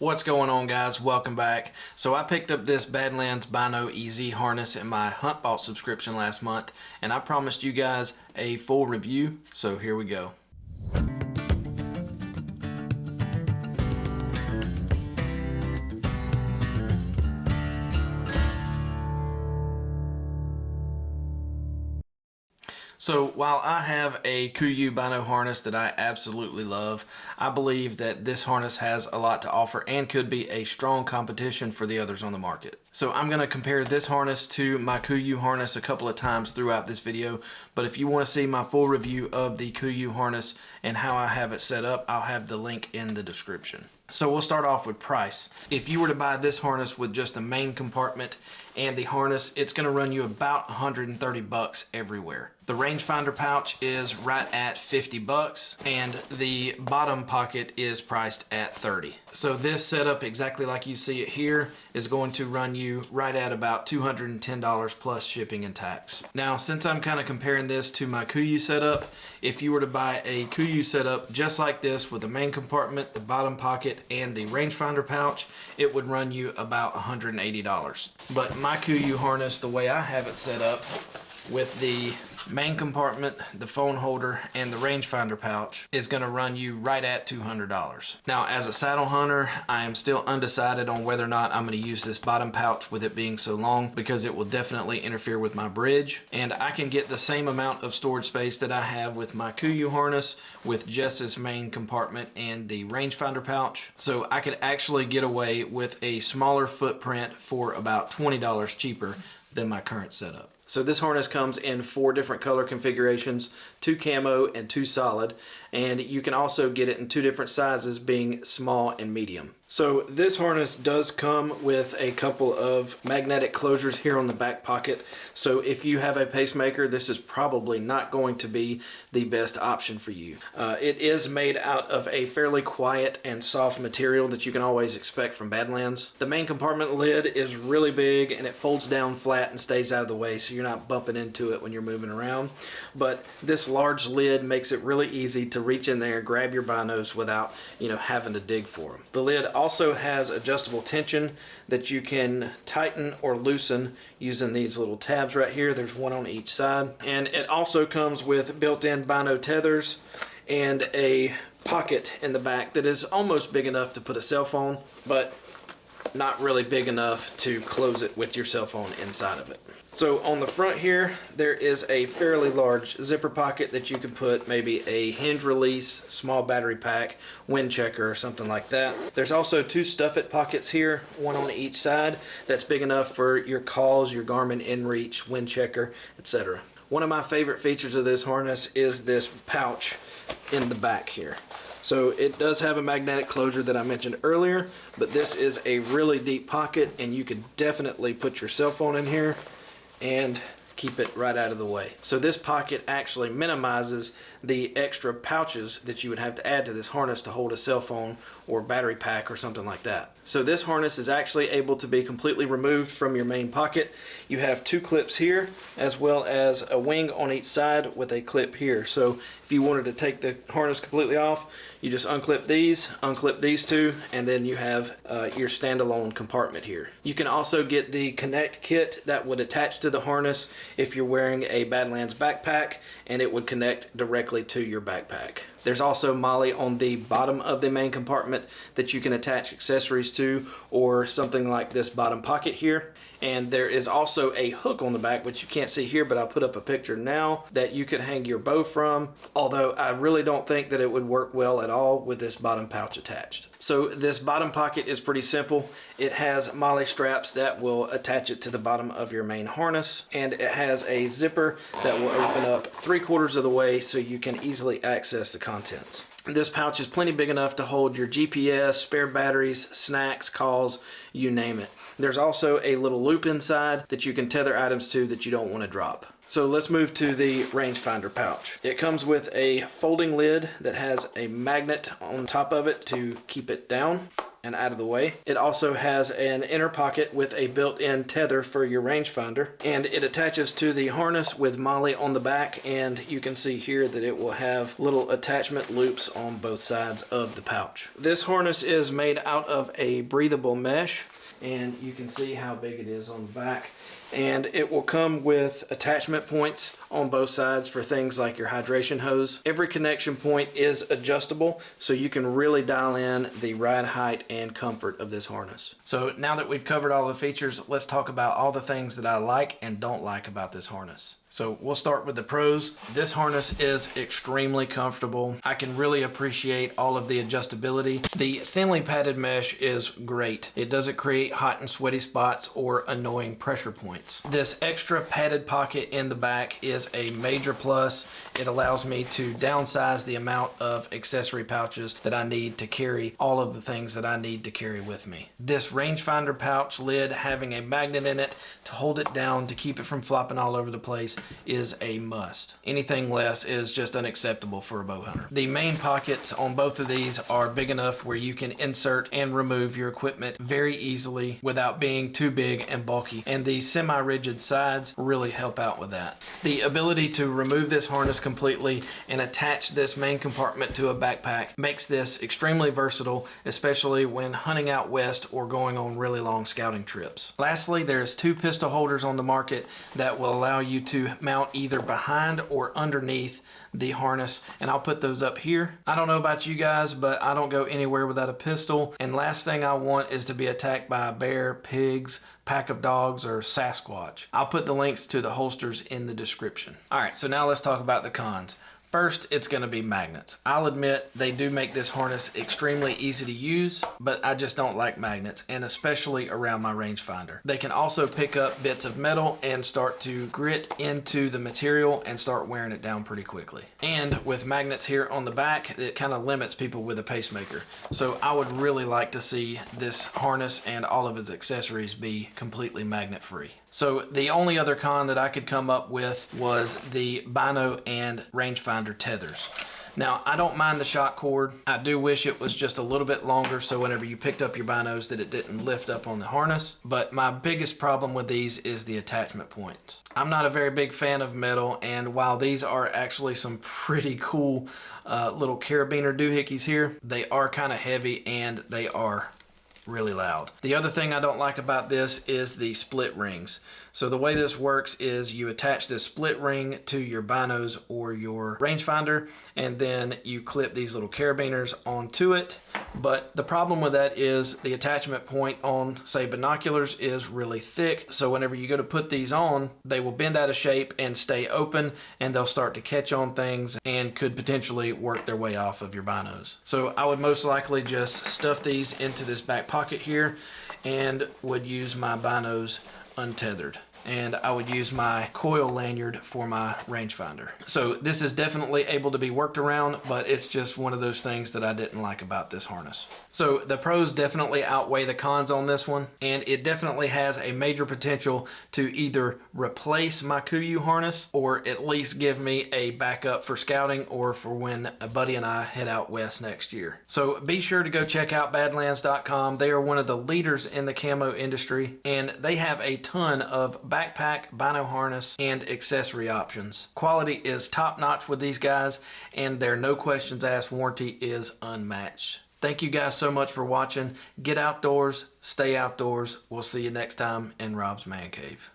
What's going on, guys? Welcome back. So I picked up this Badlands Bino EZ Harness in my Hunt Vault subscription last month, and I promised you guys a full review, so here we go. So while I have a Kuiu Bino harness that I absolutely love, I believe that this harness has a lot to offer and could be a strong competition for the others on the market. So I'm going to compare this harness to my Kuiu harness a couple of times throughout this video, but if you want to see my full review of the Kuiu harness and how I have it set up, I'll have the link in the description. So we'll start off with price. If you were to buy this harness with just the main compartment and the harness, it's going to run you about 130 bucks everywhere. The rangefinder pouch is right at 50 bucks and the bottom pocket is priced at 30. So this setup, exactly like you see it here, is going to run you right at about $210 plus shipping and tax. Now, since I'm kind of comparing this to my Kuiu setup, if you were to buy a Kuiu setup just like this with the main compartment, the bottom pocket, and the rangefinder pouch, it would run you about $180. But my Kuiu harness, the way I have it set up, with the main compartment, the phone holder, and the rangefinder pouch, is going to run you right at $200. Now, as a saddle hunter, I am still undecided on whether or not I'm going to use this bottom pouch with it being so long, because it will definitely interfere with my bridge, and I can get the same amount of storage space that I have with my Kuiu harness with just this main compartment and the rangefinder pouch. So I could actually get away with a smaller footprint for about $20 cheaper than my current setup. So this harness comes in 4 different color configurations, 2 camo and 2 solid, and you can also get it in 2 different sizes, being small and medium. So this harness does come with a couple of magnetic closures here on the back pocket. So if you have a pacemaker, this is probably not going to be the best option for you. It is made out of a fairly quiet and soft material that you can always expect from Badlands. The main compartment lid is really big and it folds down flat and stays out of the way, so you're not bumping into it when you're moving around. But this large lid makes it really easy to reach in there, grab your binos without, having to dig for them. The lid also has adjustable tension that you can tighten or loosen using these little tabs right here. There's one on each side. And it also comes with built-in bino tethers and a pocket in the back that is almost big enough to put a cell phone, but not really big enough to close it with your cell phone inside of it. So on the front here, there is a fairly large zipper pocket that you can put maybe a hinge release, small battery pack, wind checker, or something like that. There's also 2 stuff it pockets here, one on each side, that's big enough for your calls, your Garmin inReach, wind checker, etc. One of my favorite features of this harness is this pouch in the back here. So it does have a magnetic closure that I mentioned earlier, but this is a really deep pocket and you could definitely put your cell phone in here and keep it right out of the way. So this pocket actually minimizes the extra pouches that you would have to add to this harness to hold a cell phone or battery pack or something like that. So this harness is actually able to be completely removed from your main pocket. You have 2 clips here as well as a wing on each side with a clip here. So if you wanted to take the harness completely off, you just unclip these 2, and then you have your standalone compartment here. You can also get the Connect kit that would attach to the harness if you're wearing a Badlands backpack, and it would connect directly to your backpack. There's also MOLLE on the bottom of the main compartment that you can attach accessories to, or something like this bottom pocket here. And there is also a hook on the back, which you can't see here, but I'll put up a picture now, that you could hang your bow from, although I really don't think that it would work well at all with this bottom pouch attached. So this bottom pocket is pretty simple. It has MOLLE straps that will attach it to the bottom of your main harness, and it has a zipper that will open up 3/4 of the way so you can easily access the contents. This pouch is plenty big enough to hold your GPS, spare batteries, snacks, calls, you name it. There's also a little loop inside that you can tether items to that you don't want to drop. So let's move to the rangefinder pouch. It comes with a folding lid that has a magnet on top of it to keep it down. and out of the way. It also has an inner pocket with a built-in tether for your rangefinder, and it attaches to the harness with MOLLE on the back, and you can see here that it will have little attachment loops on both sides of the pouch. This harness is made out of a breathable mesh, and you can see how big it is on the back. And it will come with attachment points on both sides for things like your hydration hose. Every connection point is adjustable, so you can really dial in the ride height and comfort of this harness. So now that we've covered all the features, let's talk about all the things that I like and don't like about this harness. So we'll start with the pros. This harness is extremely comfortable. I can really appreciate all of the adjustability. The thinly padded mesh is great. It doesn't create hot and sweaty spots or annoying pressure points. This extra padded pocket in the back is a major plus. It allows me to downsize the amount of accessory pouches that I need to carry all of the things that I need to carry with me. This rangefinder pouch lid having a magnet in it to hold it down to keep it from flopping all over the place is a must. Anything less is just unacceptable for a bow hunter. The main pockets on both of these are big enough where you can insert and remove your equipment very easily without being too big and bulky, and the semi-rigid sides really help out with that. The ability to remove this harness completely and attach this main compartment to a backpack makes this extremely versatile, especially when hunting out west or going on really long scouting trips. Lastly, there's 2 pistol holders on the market that will allow you to mount either behind or underneath the harness, and I'll put those up here. I don't know about you guys, but I don't go anywhere without a pistol, and last thing I want is to be attacked by a bear, pigs, pack of dogs, or Sasquatch. I'll put the links to the holsters in the description. Alright, so now let's talk about the cons. First, it's going to be magnets. I'll admit they do make this harness extremely easy to use, but I just don't like magnets, and especially around my rangefinder. They can also pick up bits of metal and start to grit into the material and start wearing it down pretty quickly. And with magnets here on the back, it kind of limits people with a pacemaker. So I would really like to see this harness and all of its accessories be completely magnet free. So the only other con that I could come up with was the Bino and rangefinder tethers. Now, I don't mind the shock cord. I do wish it was just a little bit longer so whenever you picked up your binos that it didn't lift up on the harness. But my biggest problem with these is the attachment points. I'm not a very big fan of metal, and while these are actually some pretty cool little carabiner doohickeys here, they are kind of heavy and they are really loud. The other thing I don't like about this is the split rings. So the way this works is you attach this split ring to your binos or your rangefinder, and then you clip these little carabiners onto it. But the problem with that is the attachment point on, say, binoculars is really thick. So whenever you go to put these on, they will bend out of shape and stay open, and they'll start to catch on things and could potentially work their way off of your binos. So I would most likely just stuff these into this back pocket here and would use my binos untethered. And I would use my coil lanyard for my rangefinder. So this is definitely able to be worked around, but it's just one of those things that I didn't like about this harness. So the pros definitely outweigh the cons on this one, and it definitely has a major potential to either replace my Kuiu harness or at least give me a backup for scouting or for when a buddy and I head out west next year. So be sure to go check out badlands.com. They are one of the leaders in the camo industry, and they have a ton of backpack, bino harness, and accessory options. Quality is top notch with these guys, and their no questions asked warranty is unmatched. Thank you guys so much for watching. Get outdoors, stay outdoors. We'll see you next time in Rob's Man Cave.